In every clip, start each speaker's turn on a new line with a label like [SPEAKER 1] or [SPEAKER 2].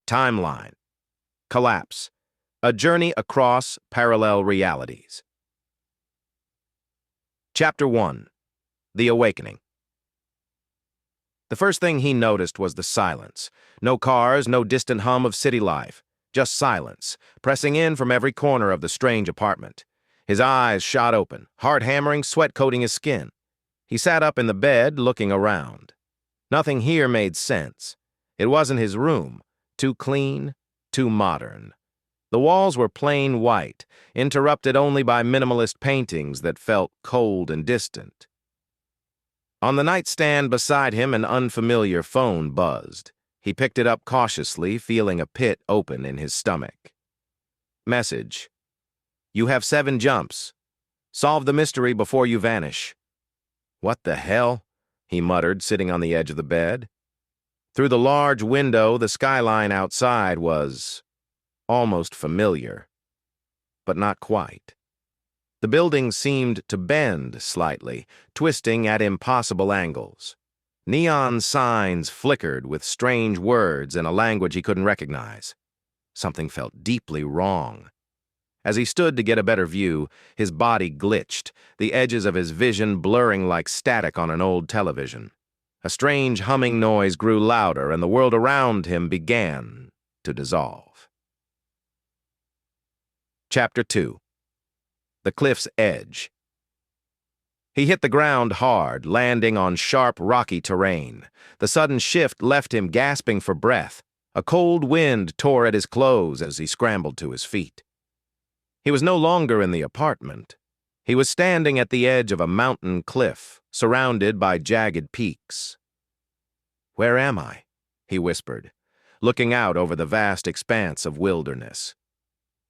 [SPEAKER 1] Timeline. Collapse. A journey across parallel realities. Chapter 1. The Awakening. The first thing he noticed was the silence. No cars, no distant hum of city life. Just silence, pressing in from every corner of the strange apartment. His eyes shot open, heart hammering, sweat coating his skin. He sat up in the bed, looking around. Nothing here made sense. It wasn't his room. Too clean, too modern. The walls were plain white, interrupted only by minimalist paintings that felt cold and distant. On the nightstand beside him, an unfamiliar phone buzzed. He picked it up cautiously, feeling a pit open in his stomach. Message. You have 7 jumps. Solve the mystery before you vanish. What the hell? He muttered, sitting on the edge of the bed. Through the large window, the skyline outside was almost familiar, but not quite. The building seemed to bend slightly, twisting at impossible angles. Neon signs flickered with strange words in a language he couldn't recognize. Something felt deeply wrong. As he stood to get a better view, his body glitched, the edges of his vision blurring like static on an old television. A strange humming noise grew louder, and the world around him began to dissolve. Chapter 2. The Cliff's Edge. He hit the ground hard, landing on sharp, rocky terrain. The sudden shift left him gasping for breath. A cold wind tore at his clothes as he scrambled to his feet. He was no longer in the apartment. He was standing at the edge of a mountain cliff, surrounded by jagged peaks. "Where am I?" he whispered, looking out over the vast expanse of wilderness.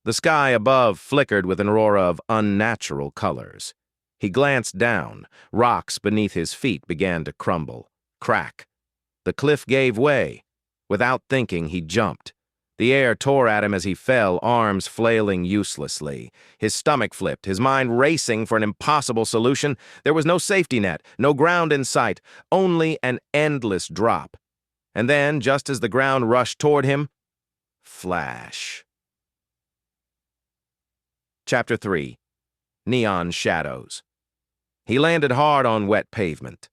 [SPEAKER 1] The sky above flickered with an aurora of unnatural colors. He glanced down. Rocks beneath his feet began to crumble, crack. The cliff gave way. Without thinking, he jumped. The air tore at him as he fell, arms flailing uselessly. His stomach flipped, his mind racing for an impossible solution. There was no safety net, no ground in sight, only an endless drop. And then, just as the ground rushed toward him, flash. Chapter 3. Neon Shadows. He landed hard on wet pavement.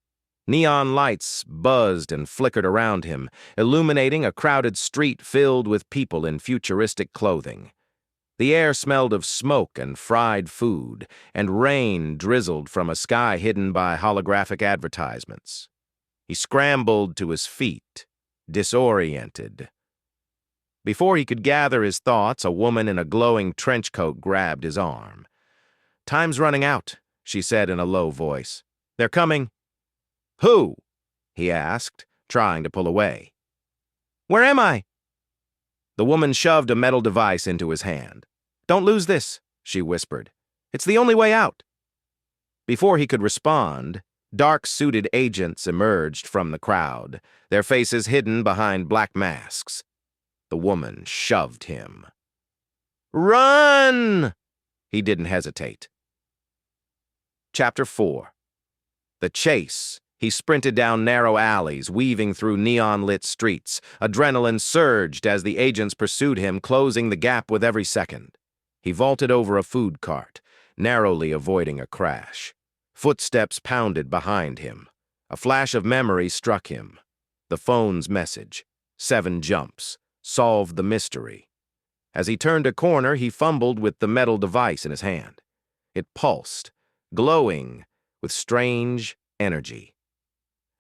[SPEAKER 1] Neon lights buzzed and flickered around him, illuminating a crowded street filled with people in futuristic clothing. The air smelled of smoke and fried food, and rain drizzled from a sky hidden by holographic advertisements. He scrambled to his feet, disoriented. Before he could gather his thoughts, a woman in a glowing trench coat grabbed his arm. "Time's running out," she said in a low voice. "They're coming." "Who?" he asked, trying to pull away. "Where am I?" The woman shoved a metal device into his hand. "Don't lose this," she whispered. "It's the only way out." Before he could respond, dark-suited agents emerged from the crowd, their faces hidden behind black masks. The woman shoved him. "Run!" He didn't hesitate. Chapter 4. The Chase. He sprinted down narrow alleys, weaving through neon-lit streets. Adrenaline surged as the agents pursued him, closing the gap with every second. He vaulted over a food cart, narrowly avoiding a crash. Footsteps pounded behind him. A flash of memory struck him. The phone's message. 7 jumps. Solved the mystery. As he turned a corner, he fumbled with the metal device in his hand. It pulsed, glowing with strange energy.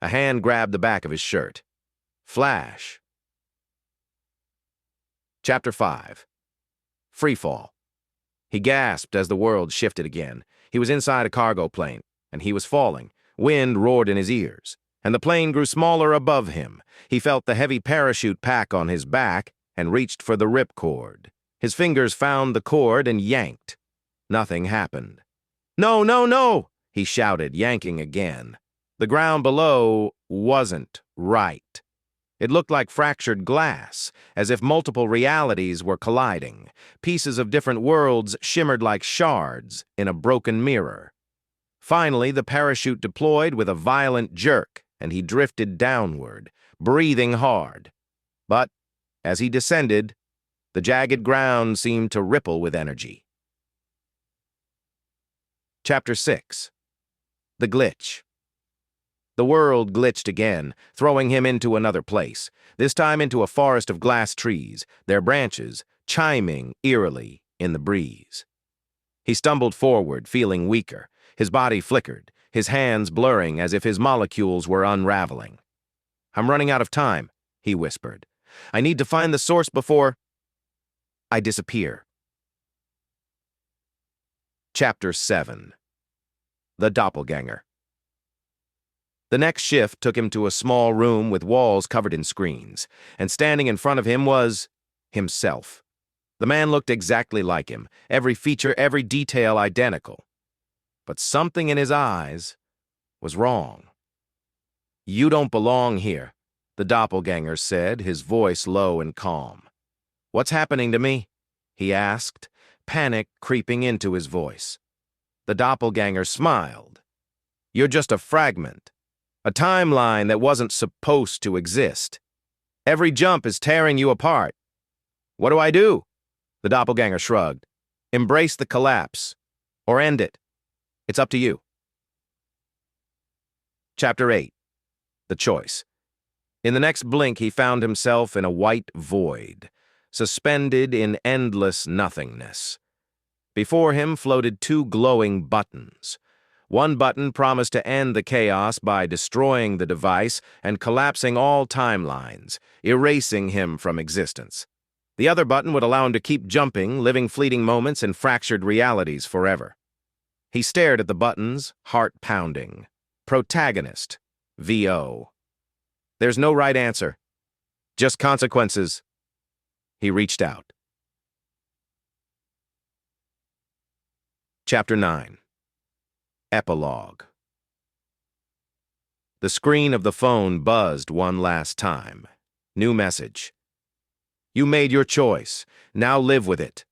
[SPEAKER 1] A hand grabbed the back of his shirt. Flash. Chapter 5. Freefall. He gasped as the world shifted again. He was inside a cargo plane, and he was falling. Wind roared in his ears, and the plane grew smaller above him. He felt the heavy parachute pack on his back and reached for the ripcord. His fingers found the cord and yanked. Nothing happened. "No, no, no!" he shouted, yanking again. The ground below wasn't right. It looked like fractured glass, as if multiple realities were colliding. Pieces of different worlds shimmered like shards in a broken mirror. Finally, the parachute deployed with a violent jerk, and he drifted downward, breathing hard. But As he descended, the jagged ground seemed to ripple with energy. Chapter 6. The Glitch. The world glitched again, throwing him into another place, this time into a forest of glass trees, their branches chiming eerily in the breeze. He stumbled forward, feeling weaker. His body flickered, his hands blurring as if his molecules were unraveling. "I'm running out of time," he whispered. "I need to find the source before I disappear." Chapter 7. The Doppelganger. The next shift took him to a small room with walls covered in screens, and standing in front of him was himself. The man looked exactly like him, every feature, every detail identical. But something in his eyes was wrong. "You don't belong here," the doppelganger said, his voice low and calm. "What's happening to me?" he asked, panic creeping into his voice. The doppelganger smiled. "You're just a fragment, a timeline that wasn't supposed to exist. Every jump is tearing you apart." "What do I do?" The doppelganger shrugged. "Embrace the collapse, or end it. It's up to you." Chapter 8. The Choice. In the next blink, he found himself in a white void, suspended in endless nothingness. Before him floated two glowing buttons. One button promised to end the chaos by destroying the device and collapsing all timelines, erasing him from existence. The other button would allow him to keep jumping, living fleeting moments in fractured realities forever. He stared at the buttons, heart pounding. Protagonist. VO. There's no right answer. Just consequences. He reached out. Chapter 9. Epilogue. The screen of the phone buzzed one last time. New message. "You made your choice. Now live with it."